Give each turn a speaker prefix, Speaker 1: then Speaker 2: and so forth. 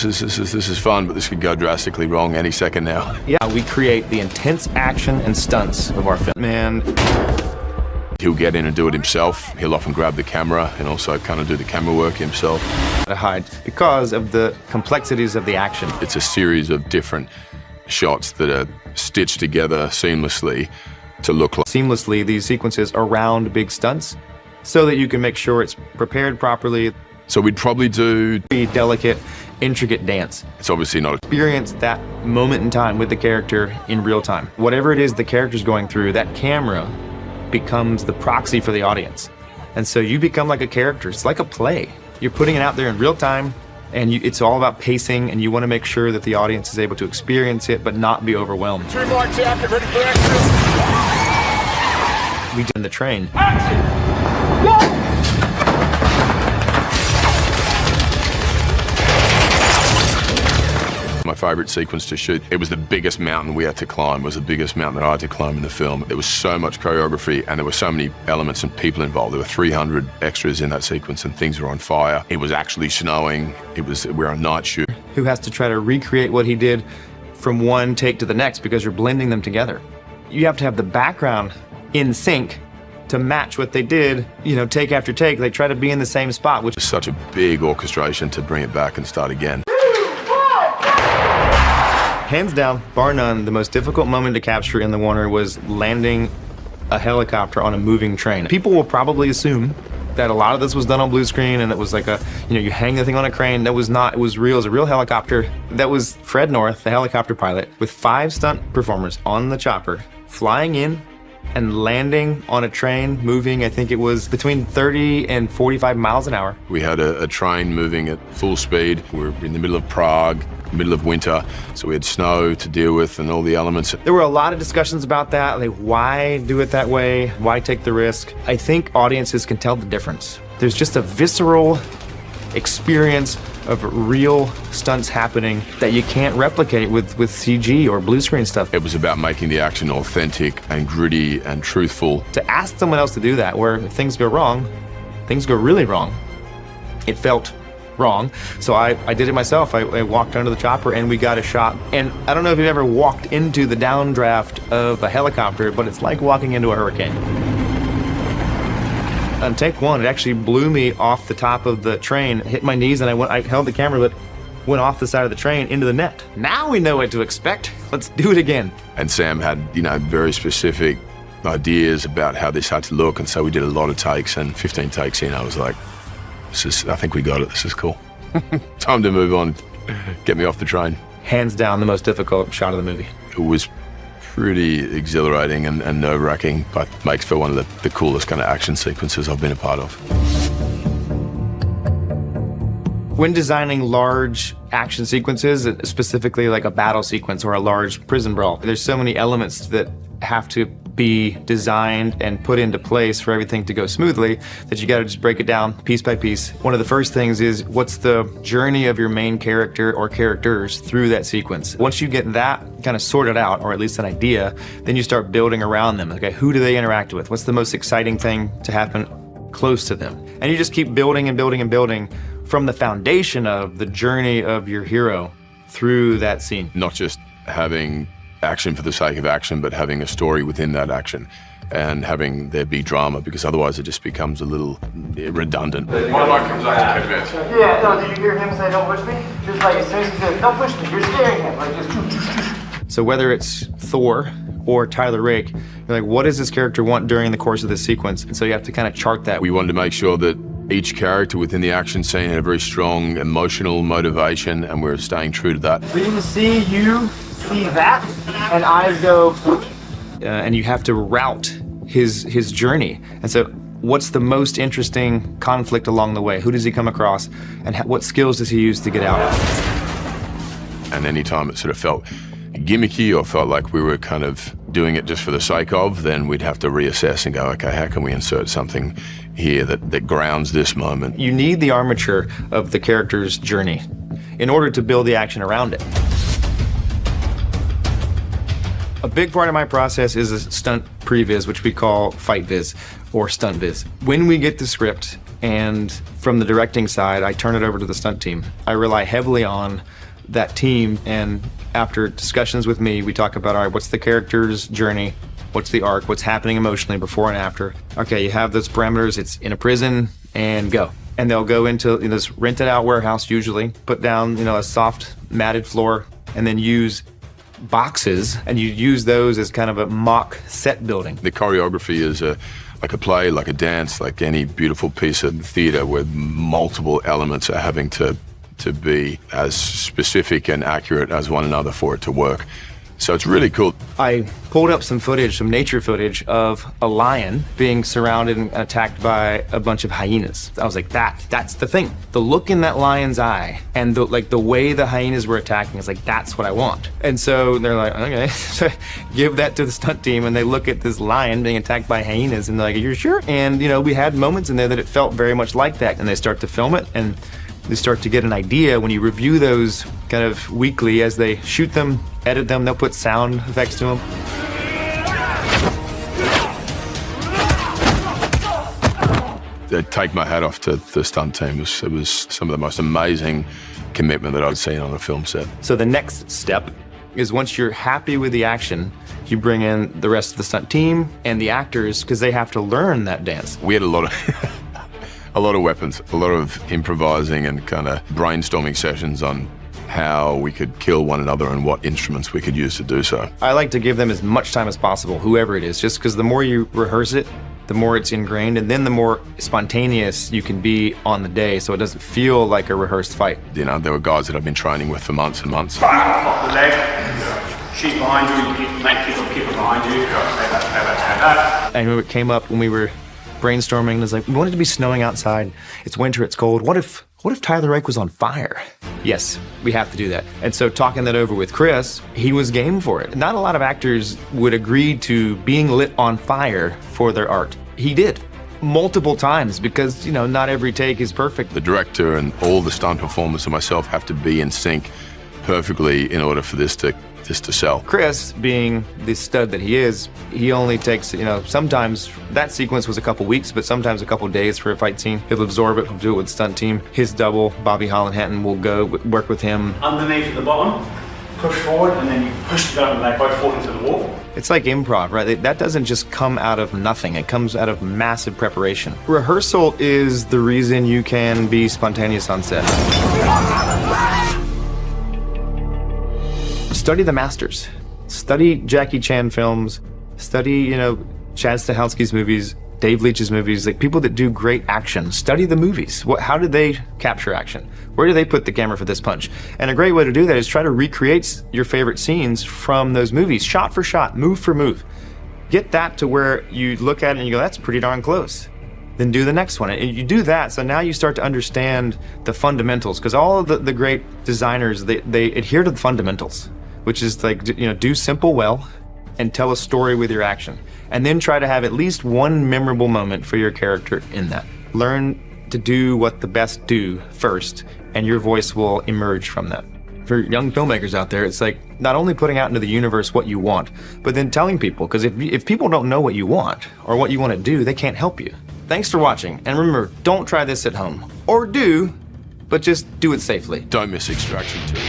Speaker 1: this is fun, but this could go drastically wrong any second now.
Speaker 2: Yeah, we create the intense action and stunts of our film. And
Speaker 1: he'll get in and do it himself. He'll often grab the camera and also kind of do the camera work himself.
Speaker 2: to hide because of the complexities of the action.
Speaker 1: It's a series of different shots that are stitched together seamlessly to look like
Speaker 2: Seamlessly, these sequences around big stunts so that you can make sure it's prepared properly.
Speaker 1: So we'd probably do
Speaker 2: A delicate, intricate dance.
Speaker 1: It's obviously not
Speaker 2: Experience that moment in time with the character in real time. Whatever it is the character's going through, that camera becomes the proxy for the audience. And so you become like a character. It's like a play. You're putting it out there in real time, and it's all about pacing, and you want to make sure that the audience is able to experience it but not be overwhelmed.
Speaker 3: Three more tap, get ready for action.
Speaker 2: We did in the train.
Speaker 3: Action! Go!
Speaker 1: my favorite sequence to shoot. It was the biggest mountain we had to climb. It was the biggest mountain that I had to climb in the film. There was so much choreography and there were so many elements and people involved. There were 300 extras in that sequence and things were on fire. It was actually snowing. We're on night shoot.
Speaker 2: Who has to try to recreate what he did from one take to the next because you're blending them together. You have to have the background in sync to match what they did, you know, take after take. They try to be in the same spot, which
Speaker 1: is such a big orchestration to bring it back and start again.
Speaker 2: Hands down, bar none, the most difficult moment to capture in the Warner was landing a helicopter on a moving train. People will probably assume that a lot of this was done on blue screen and it was like you hang the thing on a crane. That was not, it was real. It was a real helicopter. That was Fred North, the helicopter pilot, with 5 stunt performers on the chopper, flying in and landing on a train moving, I think it was between 30 and 45 miles an hour.
Speaker 1: We had a train moving at full speed. We were in the middle of Prague, middle of winter, so we had snow to deal with and all the elements.
Speaker 2: There were a lot of discussions about that, like why do it that way? Why take the risk? I think audiences can tell the difference. There's just a visceral experience of real stunts happening that you can't replicate with CG or blue screen stuff.
Speaker 1: It was about making the action authentic and gritty and truthful.
Speaker 2: To ask someone else to do that, where if things go wrong, things go really wrong. It felt wrong, so I did it myself. I walked under the chopper and we got a shot. And I don't know if you've ever walked into the downdraft of a helicopter, but it's like walking into a hurricane. On take one, it actually blew me off the top of the train, hit my knees, and I held the camera, but went off the side of the train into the net. Now we know what to expect. Let's do it again.
Speaker 1: And Sam had, very specific ideas about how this had to look, and so we did a lot of takes, and 15 takes in, I was like, I think we got it, this is cool. Time to move on, get me off the train. Hands
Speaker 2: down the most difficult shot of the movie.
Speaker 1: It was pretty exhilarating and nerve-wracking, but makes for one of the coolest kind of action sequences I've been a part of.
Speaker 2: When designing large action sequences, specifically like a battle sequence or a large prison brawl, there's so many elements that have to be designed and put into place for everything to go smoothly that you gotta just break it down piece by piece. One of the first things is, what's the journey of your main character or characters through that sequence? Once you get that kind of sorted out, or at least an idea, then you start building around them. Okay, who do they interact with? What's the most exciting thing to happen close to them? And you just keep building and building and building from the foundation of the journey of your hero through that scene.
Speaker 1: Not just having action for the sake of action, but having a story within that action and having there be drama, because otherwise it just becomes a little redundant.
Speaker 3: One of mine comes up to convince.
Speaker 4: Yeah, no, did you hear him say don't push me? Just like as soon as he said don't push me, you're scaring him. Like just
Speaker 2: So whether it's Thor or Tyler Rake, you're like, what does this character want during the course of this sequence? And so you have to kind of chart that.
Speaker 1: We wanted to make sure that each character within the action scene had a very strong emotional motivation, and we're staying true to that.
Speaker 4: We can see you see that, and I go.
Speaker 2: And you have to route his journey. And so what's the most interesting conflict along the way? Who does he come across? And what skills does he use to get out?
Speaker 1: And anytime it sort of felt gimmicky or felt like we were kind of doing it just for the sake of, then we'd have to reassess and go, okay, how can we insert something here that grounds this moment?
Speaker 2: You need the armature of the character's journey in order to build the action around it. A big part of my process is a stunt previs, which we call fight viz. or stunt viz. When we get the script and from the directing side, I turn it over to the stunt team. I rely heavily on that team, and after discussions with me, we talk about, all right, what's the character's journey? What's the arc? What's happening emotionally before and after? Okay, you have those parameters, it's in a prison, and go. And they'll go into this rented out warehouse usually, put down a soft matted floor, and then use boxes, and you use those as kind of a mock set building.
Speaker 1: The choreography is like a play, like a dance, like any beautiful piece of theater where multiple elements are having to be as specific and accurate as one another for it to work. So it's really cool.
Speaker 2: I pulled up some footage, some nature footage of a lion being surrounded and attacked by a bunch of hyenas. I was like, that's the thing. The look in that lion's eye and the way the hyenas were attacking is like, that's what I want. And so they're like, okay, so give that to the stunt team, and they look at this lion being attacked by hyenas and they're like, you're sure? And we had moments in there that it felt very much like that, and they start to film it, and they start to get an idea. When you review those kind of weekly as they shoot them, edit them, they'll put sound effects to them.
Speaker 1: I take my hat off to the stunt team. It was some of the most amazing commitment that I'd seen on a film set.
Speaker 2: So the next step is, once you're happy with the action, you bring in the rest of the stunt team and the actors, because they have to learn that dance.
Speaker 1: We had a lot of a lot of weapons, a lot of improvising and kind of brainstorming sessions on how we could kill one another and what instruments we could use to do so.
Speaker 2: I like to give them as much time as possible, whoever it is, just because the more you rehearse it, the more it's ingrained, and then the more spontaneous you can be on the day, so it doesn't feel like a rehearsed fight.
Speaker 1: There were guys that I've been training with for months and months.
Speaker 5: Off the leg. She's behind you. Make people keep her behind you.
Speaker 2: And it came up when we were brainstorming, it's like, we want it to be snowing outside. It's winter, it's cold. What if Tyler Rake was on fire? Yes, we have to do that. And so talking that over with Chris, he was game for it. Not a lot of actors would agree to being lit on fire for their art. He did, multiple times, because not every take is perfect.
Speaker 1: The director and all the stunt performers and myself have to be in sync perfectly in order for this to sell.
Speaker 2: Chris, being the stud that he is, he only takes, sometimes that sequence was a couple weeks, but sometimes a couple days for a fight scene. He'll absorb it, he'll do it with the stunt team. His double, Bobby Holland-Hatton, will go work with him.
Speaker 5: Underneath at the bottom, push forward, and then you push the gun and they both fall into the wall.
Speaker 2: It's like improv, right? That doesn't just come out of nothing. It comes out of massive preparation. Rehearsal is the reason you can be spontaneous on set. Study the masters. Study Jackie Chan films. Study, Chad Stahelski's movies, Dave Leitch's movies, like people that do great action. Study the movies. How did they capture action? Where do they put the camera for this punch? And a great way to do that is try to recreate your favorite scenes from those movies, shot for shot, move for move. Get that to where you look at it and you go, that's pretty darn close. Then do the next one. And you do that, so now you start to understand the fundamentals, because all of the great designers, they adhere to the fundamentals, which is like, do simple well and tell a story with your action. And then try to have at least one memorable moment for your character in that. Learn to do what the best do first, and your voice will emerge from that. For young filmmakers out there, it's like not only putting out into the universe what you want, but then telling people, because if people don't know what you want or what you want to do, they can't help you. Thanks for watching, and remember, don't try this at home. Or do, but just do it safely.
Speaker 1: Don't miss Extraction 2.